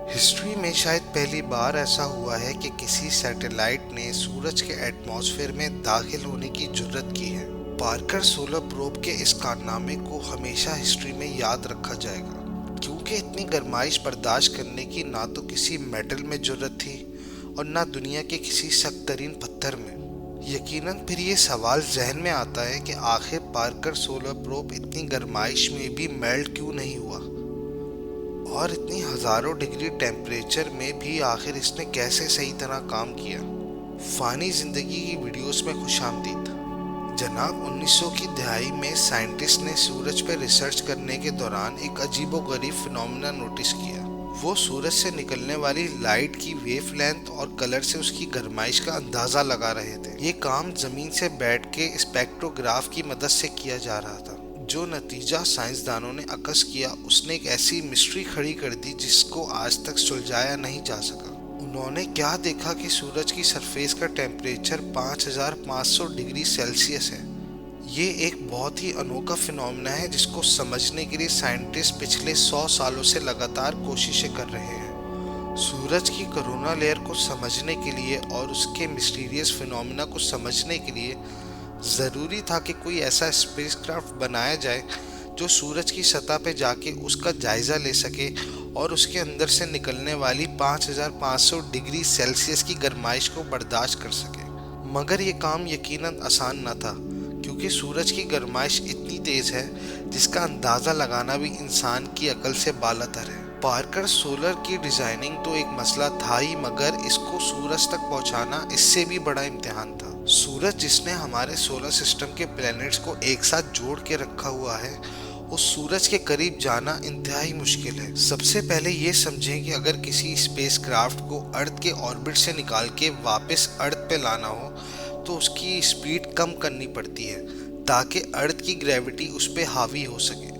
History में शायद पहली बार ऐसा हुआ है कि किसी सैटेलाइट ने सूरज के एटमॉस्फेयर में दाखिल होने की जुर्रत की है। पार्कर सोलर प्रोब के इस कारनामे को हमेशा हिस्ट्री में याद रखा जाएगा, क्योंकि इतनी गर्माइश बर्दाश्त करने की ना तो किसी मेटल में जुर्रत थी और ना दुनिया के किसी सख्त तरीन पत्थर में। यकीनन फिर ये सवाल जहन में आता है कि आखिर पार्कर सोलर प्रोब इतनी गर्माइश में भी मेल्ट क्यों नहीं हुआ, और इतनी हजारों डिग्री टेम्परेचर में भी आखिर इसने कैसे सही तरह काम किया। फानी जिंदगी की वीडियोस में खुशामदीद जनाब। 1900 की दहाई में साइंटिस्ट ने सूरज पर रिसर्च करने के दौरान एक अजीबोगरीब फिनोमेना नोटिस किया। वो सूरज से निकलने वाली लाइट की वेवलेंथ और कलर से उसकी गर्माइश का अंदाजा लगा रहे थे। ये काम जमीन से बैठ के स्पेक्ट्रोग्राफ की मदद से किया जा रहा था। जो नतीजा साइंसदानों ने अकस किया उसने एक ऐसी मिस्ट्री खड़ी कर दी जिसको आज तक सुलझाया नहीं जा सका। उन्होंने क्या देखा कि सूरज की सरफेस का टेम्परेचर 5500 डिग्री सेल्सियस है। ये एक बहुत ही अनोखा फिनोमेना है जिसको समझने के लिए साइंटिस्ट पिछले 100 सालों से लगातार कोशिशें कर रहे हैं। सूरज की कोरोना लेयर को समझने के लिए और उसके मिस्टीरियस फिनोमेना को समझने के लिए ज़रूरी था कि कोई ऐसा स्पेसक्राफ्ट बनाया जाए जो सूरज की सतह पे जाके उसका जायज़ा ले सके और उसके अंदर से निकलने वाली 5500 डिग्री सेल्सियस की गर्माइश को बर्दाश्त कर सके। मगर ये काम यकीनन आसान न था, क्योंकि सूरज की गर्माइश इतनी तेज़ है जिसका अंदाज़ा लगाना भी इंसान की अकल से बालातर है। पार्कर सोलर की डिज़ाइनिंग तो एक मसला था ही, मगर इसको सूरज तक पहुंचाना इससे भी बड़ा इम्तिहान था। सूरज जिसने हमारे सोलर सिस्टम के प्लैनेट्स को एक साथ जोड़ के रखा हुआ है, उस सूरज के करीब जाना इंतहाई मुश्किल है। सबसे पहले ये समझें कि अगर किसी स्पेसक्राफ्ट को अर्थ के ऑर्बिट से निकाल के वापस अर्थ पे लाना हो तो उसकी स्पीड कम करनी पड़ती है ताकि अर्थ की ग्रेविटी उस पर हावी हो सके।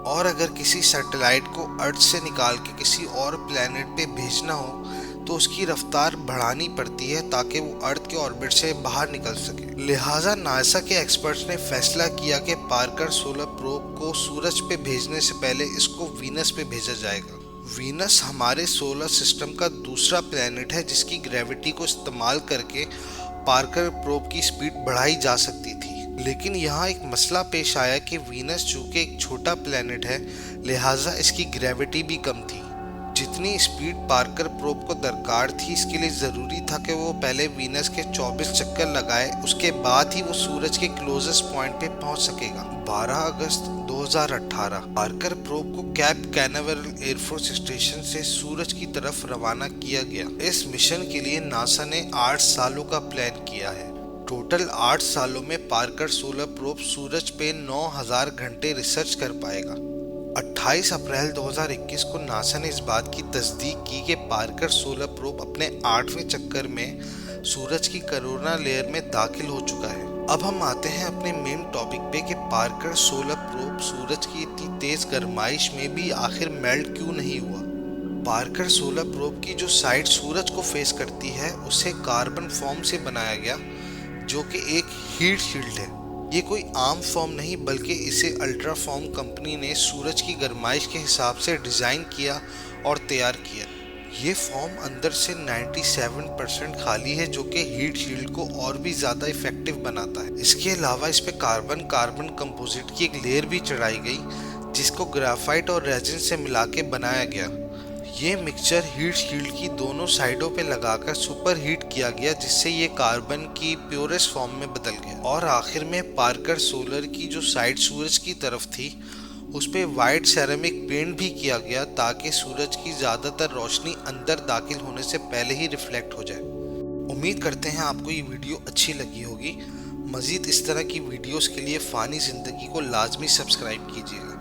और अगर किसी सैटेलाइट को अर्थ से निकाल के किसी और प्लैनेट पे भेजना हो तो उसकी रफ्तार बढ़ानी पड़ती है ताकि वो अर्थ के ऑर्बिट से बाहर निकल सके। लिहाजा नासा के एक्सपर्ट्स ने फैसला किया कि पार्कर सोलर प्रोब को सूरज पे भेजने से पहले इसको वीनस पे भेजा जाएगा। वीनस हमारे सोलर सिस्टम का दूसरा प्लैनेट है जिसकी ग्रेविटी को इस्तेमाल करके पार्कर प्रोब की स्पीड बढ़ाई जा सकती थी। लेकिन यहाँ एक मसला पेश आया कि वीनस चूंकि एक छोटा प्लैनेट है, लिहाजा इसकी ग्रेविटी भी कम थी। जितनी स्पीड पार्कर प्रोब को दरकार थी, इसके लिए ज़रूरी था कि वो पहले वीनस के 24 चक्कर लगाए, उसके बाद ही वो सूरज के क्लोजेस्ट पॉइंट पे पहुंच सकेगा। 12 अगस्त 2018 पार्कर प्रोब को कैप कैनावेरल एयरफोर्स स्टेशन से सूरज की तरफ रवाना किया गया। इस मिशन के लिए नासा ने 8 सालों का प्लान किया है। टोटल 8 सालों में पार्कर सोलर प्रोब सूरज पे 9000 घंटे रिसर्च कर पाएगा। 28 अप्रैल 2021 को नासा ने इस बात की तस्दीक की कि पार्कर सोलर प्रोब अपने 8वें चक्कर में सूरज की कोरोना लेयर में दाखिल हो चुका है। अब हम आते हैं अपने मेन टॉपिक पे कि पार्कर सोलर प्रोब सूरज की इतनी तेज गर्माइश में भी आखिर मेल्ट क्यों नहीं हुआ। पार्कर सोलर प्रोब की जो साइड सूरज को फेस करती है उसे कार्बन फॉर्म से बनाया गया, जो कि एक हीट शील्ड है। ये कोई आम फॉर्म नहीं, बल्कि इसे अल्ट्रा फॉर्म कंपनी ने सूरज की गर्माइश के हिसाब से डिज़ाइन किया और तैयार किया। ये फॉर्म अंदर से 97% खाली है, जो कि हीट शील्ड को और भी ज़्यादा इफेक्टिव बनाता है। इसके अलावा इस पे कार्बन कंपोजिट की एक लेयर भी चढ़ाई गई जिसको ग्राफाइट और रेजिन से मिला के बनाया गया। ये मिक्सचर हीट शील्ड की दोनों साइडों पे लगाकर सुपर हीट किया गया, जिससे ये कार्बन की प्योरेस्ट फॉर्म में बदल गया। और आखिर में पार्कर सोलर की जो साइड सूरज की तरफ थी उस पे वाइट सेरेमिक पेंट भी किया गया ताकि सूरज की ज़्यादातर रोशनी अंदर दाखिल होने से पहले ही रिफ्लेक्ट हो जाए। उम्मीद करते हैं आपको ये वीडियो अच्छी लगी होगी। मज़ीद इस तरह की वीडियोस के लिए फ़ानी ज़िंदगी को लाजमी सब्सक्राइब कीजिएगा।